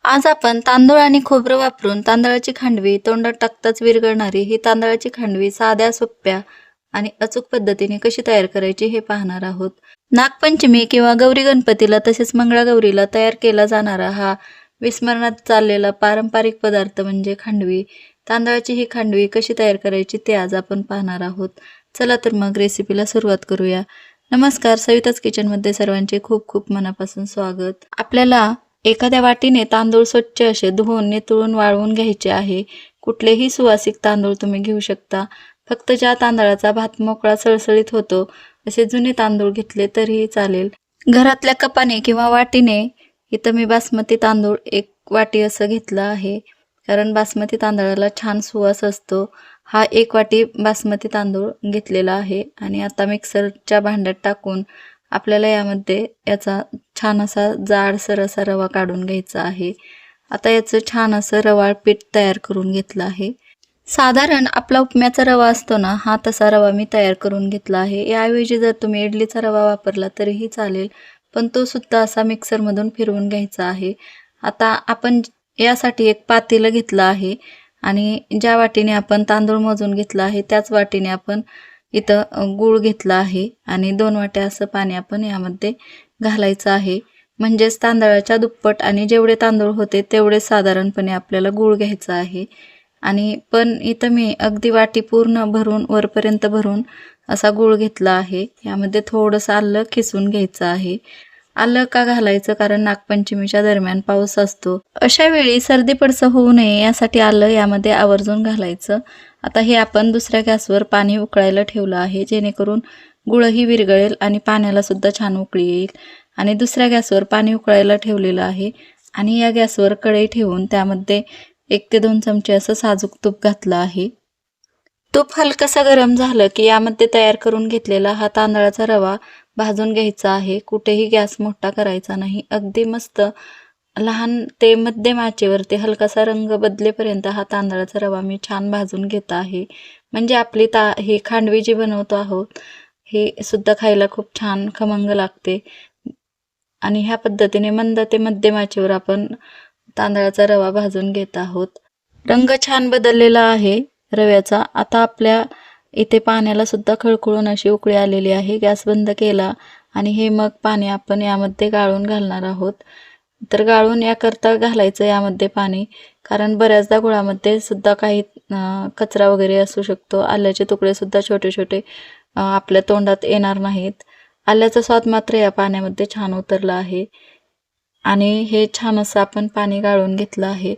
आज आपण तांदूळ आणि खोबरं वापरून तांदळाची खांडवी तोंडात टाकताच विरघळणारी ही तांदळाची खांडवी साध्या, सोप्या आणि अचूक पद्धतीने कशी तयार करायची हे पाहणार आहोत. नागपंचमी किंवा गौरी गणपतीला तसेच मंगळागौरीला तयार केला जाणारा हा विस्मरणात चाललेला पारंपरिक पदार्थ म्हणजे खांडवी. तांदळाची ही खांडवी कशी तयार करायची ते आज आपण पाहणार आहोत. चला तर मग रेसिपीला सुरुवात करूया. नमस्कार, सविताच किचनमध्ये सर्वांचे खूप खूप मनापासून स्वागत. आपल्याला एखाद्या वाटीने तांदूळ स्वच्छ असे धुवून नितळून वाळवून घ्यायचे आहे. कुठलेही सुवासिक तांदूळ तुम्ही घेऊ शकता. फक्त ज्या तांदळाचा भात मोकळा सळसळीत होतो असे जुने तांदूळ घेतले तरीही चालेल. घरातल्या कपाने किंवा वाटीने इथं मी बासमती तांदूळ 1 वाटी असं घेतलं आहे, कारण बासमती तांदळाला छान सुवास असतो. हा 1 वाटी बासमती तांदूळ घेतलेला आहे आणि आता मिक्सरच्या भांड्यात टाकून आपल्याला यामध्ये याचा छान असा जाडसर असा रवा काढून घ्यायचा आहे. आता याचं छान असं रवाळ पीठ तयार करून घेतलं आहे. साधारण आपला उपम्याचा रवा असतो ना, हा तसा रवा मी तयार करून घेतला आहे. याऐवजी जर तुम्ही इडलीचा रवा वापरला तरीही चालेल, पण तो सुद्धा असा मिक्सरमधून फिरवून घ्यायचा आहे. आता आपण यासाठी एक पातेलं घेतलं आहे आणि ज्या वाटीने आपण तांदूळ मोजून घेतला आहे त्याच वाटीने आपण इथं गूळ घेतला आहे आणि 2 वाट्या असं पाणी आपण यामध्ये घालायचं आहे. म्हणजेच तांदळाच्या दुप्पट आणि जेवढे तांदूळ होते तेवढे साधारणपणे आपल्याला गूळ घ्यायचा आहे. आणि पण इथं मी अगदी वाटी पूर्ण भरून वरपर्यंत भरून असा गूळ घेतला आहे. यामध्ये थोडंसं आलं खिसून घ्यायचं आहे. आलं का घालायचं? कारण नागपंचमीच्या दरम्यान पाऊस असतो. अशा वेळी सर्दी पडसं होऊ नये यासाठी आलं यामध्ये आवर्जून घालायचं. आता हे आपण दुसऱ्या गॅसवर पाणी उकळायला ठेवलं आहे, जेणेकरून गुळही विरघळेल आणि पाण्याला सुद्धा छान उकळी येईल. आणि दुसऱ्या गॅसवर पाणी उकळायला ठेवलेलं आहे आणि या गॅसवर कढई ठेवून त्यामध्ये 1 ते 2 चमचे असं साजूक तूप घातलं आहे. तूप हलकसं गरम झालं की यामध्ये तयार करून घेतलेला हा तांदळाचा रवा भाजून घ्यायचा आहे. कुठेही गॅस मोठा करायचा नाही. अगदी मस्त लहान ते मध्यम आचेवरती हलकासा रंग बदलेपर्यंत हा तांदळाचा रवा मी छान भाजून घेत आहे. म्हणजे आपली ही खांडवी जी बनवतो आहोत हे सुद्धा खायला खूप छान खमंग लागते. आणि ह्या पद्धतीने मंद ते मध्यम आचेवर आपण तांदळाचा रवा भाजून घेत आहोत. रंग छान बदललेला आहे रव्याचा. आता आपल्या इथे पाण्याला सुद्धा खळखळून अशी उकळी आलेली आहे. गॅस बंद केला आणि हे मग पाणी आपण यामध्ये गाळून घालणार आहोत. तर गाळून याकरता घालायचं यामध्ये पाणी, कारण बऱ्याचदा गुळामध्ये सुद्धा काही कचरा वगैरे असू शकतो. आल्याचे तुकडे सुद्धा छोटे छोटे आपल्या तोंडात येणार नाहीत. आल्याचा स्वाद मात्र या पाण्यामध्ये छान उतरला आहे आणि हे छान असं आपण पाणी गाळून घेतलं आहे.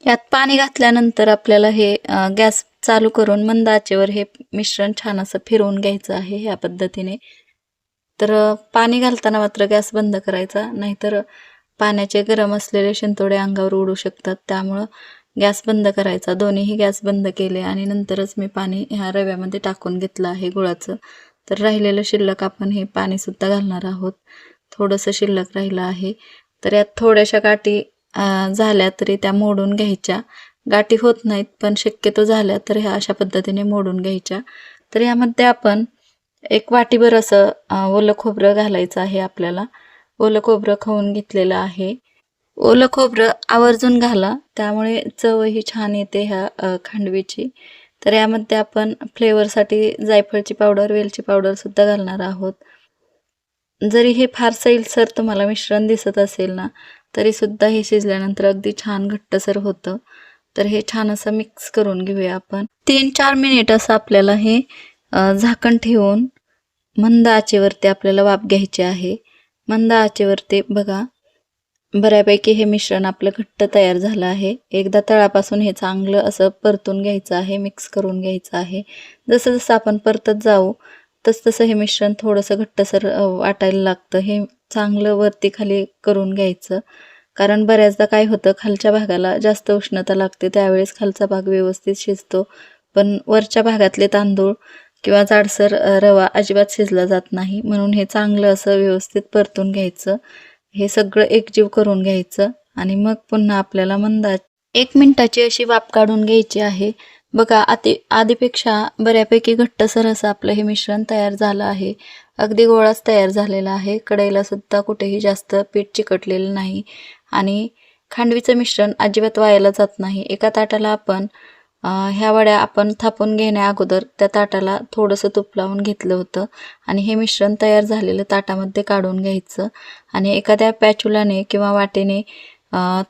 यात पाणी घातल्यानंतर आपल्याला हे गॅस चालू करून मंद आचेवर हे मिश्रण छान असं फिरवून घ्यायचं आहे ह्या पद्धतीने. तर पाणी घालताना मात्र गॅस बंद करायचा, नाहीतर पाण्याचे गरम असलेले शिंतोडे अंगावर उडू शकतात. त्यामुळं गॅस बंद करायचा. दोन्हीही गॅस बंद केले आणि नंतरच मी पाणी ह्या रव्यामध्ये टाकून घेतलं आहे गुळाचं. तर राहिलेलं शिल्लक आपण हे पाणीसुद्धा घालणार आहोत. थोडंसं शिल्लक राहिलं आहे. तर यात थोड्याशा गाठी झाल्या तरी त्या मोडून घ्यायच्या. गाठी होत नाहीत पण शक्यतो झाल्या तर ह्या अशा पद्धतीने मोडून घ्यायच्या. तर यामध्ये आपण 1 वाटीभर असं ओलं खोबरं घालायचं आहे आपल्याला. ओलं खोबरं खवून घेतलेलं आहे. ओलं खोबरं आवर्जून घाला, त्यामुळे चवही छान येते ह्या खांडवीची. तर यामध्ये आपण फ्लेवरसाठी जायफळची पावडर, वेलची पावडरसुद्धा घालणार आहोत. जरी हे फार सैलसर तुम्हाला मिश्रण दिसत असेल ना, तरीसुद्धा हे शिजल्यानंतर अगदी छान घट्टसर होतं. तर हे छान असं मिक्स करून घेऊया आपण. 3-4 मिनिट असं आपल्याला हे झाकण ठेवून मंद आचेवरती आपल्याला वाफ घ्यायची आहे. मंद आचेवरती बघा, बऱ्यापैकी हे मिश्रण आपलं घट्ट तयार झालं आहे. एकदा तळापासून हे चांगलं असं परतून घ्यायचं आहे, मिक्स करून घ्यायचं आहे. जसं जसं आपण परतत जाऊ तसं हे मिश्रण थोडंसं घट्टसर वाटायला लागतं. हे चांगलं वरती खाली करून घ्यायचं, कारण बऱ्याचदा काय होतं, खालच्या भागाला जास्त उष्णता लागते, त्यावेळेस खालचा भाग व्यवस्थित शिजतो, पण वरच्या भागातले तांदूळ किंवा जाडसर रवा अजिबात शिजला जात नाही. म्हणून हे चांगलं असं व्यवस्थित परतून घ्यायचं. हे सगळं एकजीव करून घ्यायचं आणि मग पुन्हा आपल्याला मंद 1 मिनिटाची अशी वाफ काढून घ्यायची आहे. बघा, आधीपेक्षा बऱ्यापैकी घट्टसर असं आपलं हे मिश्रण तयार झालं आहे. अगदी गोळाच तयार झालेला आहे. कढईला सुद्धा कुठेही जास्त पीठ चिकटलेलं नाही आणि खांडवीचं मिश्रण अजिबात वायाला जात नाही. एका ताटाला आपण ह्या वड्या आपण थापून घेण्या अगोदर त्या ताटाला थोडंसं तूप लावून घेतलं होतं आणि हे मिश्रण तयार झालेलं ताटामध्ये काढून घ्यायचं आणि एखाद्या पॅचुलाने किंवा वाटेने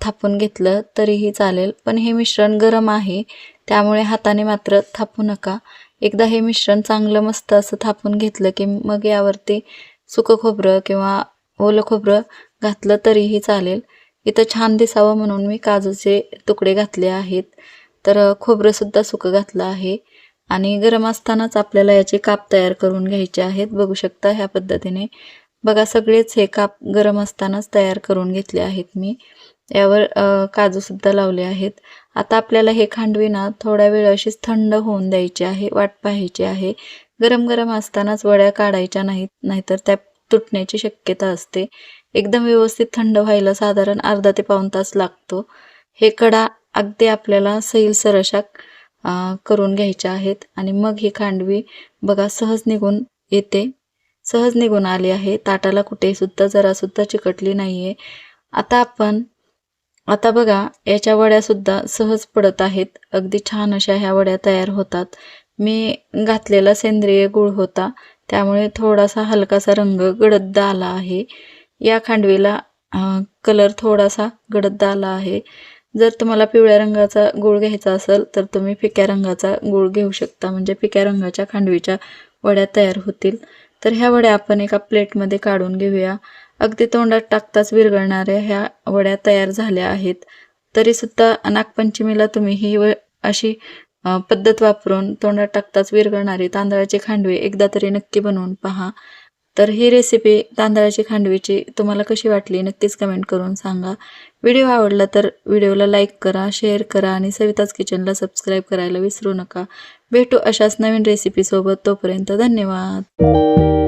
थापून घेतलं तरीही चालेल. पण हे मिश्रण गरम आहे त्यामुळे हाताने मात्र थापू नका. एकदा हे मिश्रण चांगलं मस्त असं थापून घेतलं की मग यावरती सुकं खोबरं किंवा ओलं खोबरं घातलं तरीही चालेल. इथं छान दिसावं म्हणून मी काजूचे तुकडे घातले आहेत. तर खोबरंसुद्धा सुकं घातलं आहे आणि गरम असतानाच आपल्याला याचे काप तयार करून घ्यायचे आहेत. बघू शकता ह्या पद्धतीने. बघा सगळेच हे काप गरम असतानाच तयार करून घेतले आहेत मी. यावर काजूसुद्धा लावले आहेत. आता आपल्याला हे खांडवी ना थोड्या वेळ अशीच थंड होऊन द्यायची आहे, वाट पाहायची आहे. गरम गरम असतानाच वड्या काढायच्या नाहीत, नाहीतर त्या तुटण्याची शक्यता असते. एकदम व्यवस्थित थंड व्हायला साधारण अर्धा ते पाऊण तास लागतो. हे कडा अगदी आपल्याला सैलसर अशा करून घ्यायच्या आहेत आणि मग ही खांडवी बघा सहज निघून येते, सहज निघून आली आहे. ताटाला कुठेसुद्धा जरासुद्धा चिकटली नाही आहे. आता बघा याच्या वड्यासुद्धा सहज पडत आहेत. अगदी छान अशा ह्या वड्या तयार होतात. मी घातलेला सेंद्रिय गूळ होता त्यामुळे थोडासा हलकासा रंग गडद आला आहे. या खांडवीला कलर थोडासा गडद आला आहे. जर तुम्हाला पिवळ्या रंगाचा गूळ घ्यायचा असेल तर तुम्ही फिक्या रंगाचा गूळ घेऊ शकता, म्हणजे फिक्या रंगाच्या खांडवीच्या वड्या तयार होतील. तर ह्या वड्या आपण एका प्लेटमध्ये काढून घेऊया. अगदी तोंडात टाकताच विरघळणाऱ्या ह्या वड्या तयार झाल्या आहेत. तरीसुद्धा नागपंचमीला तुम्ही ही अशी पद्धत वापरून तोंडात टाकताच विरघळणारी तांदळाची खांडवी एकदा तरी नक्की बनवून पहा. तर ही रेसिपी तांदळाची खांडवीची तुम्हाला कशी वाटली नक्कीच कमेंट करून सांगा. व्हिडिओ आवडला तर व्हिडिओला लाईक करा, शेअर करा आणि सविताज किचनला सबस्क्राईब करायला विसरू नका. भेटू अशाच नवीन रेसिपीसोबत. तोपर्यंत धन्यवाद.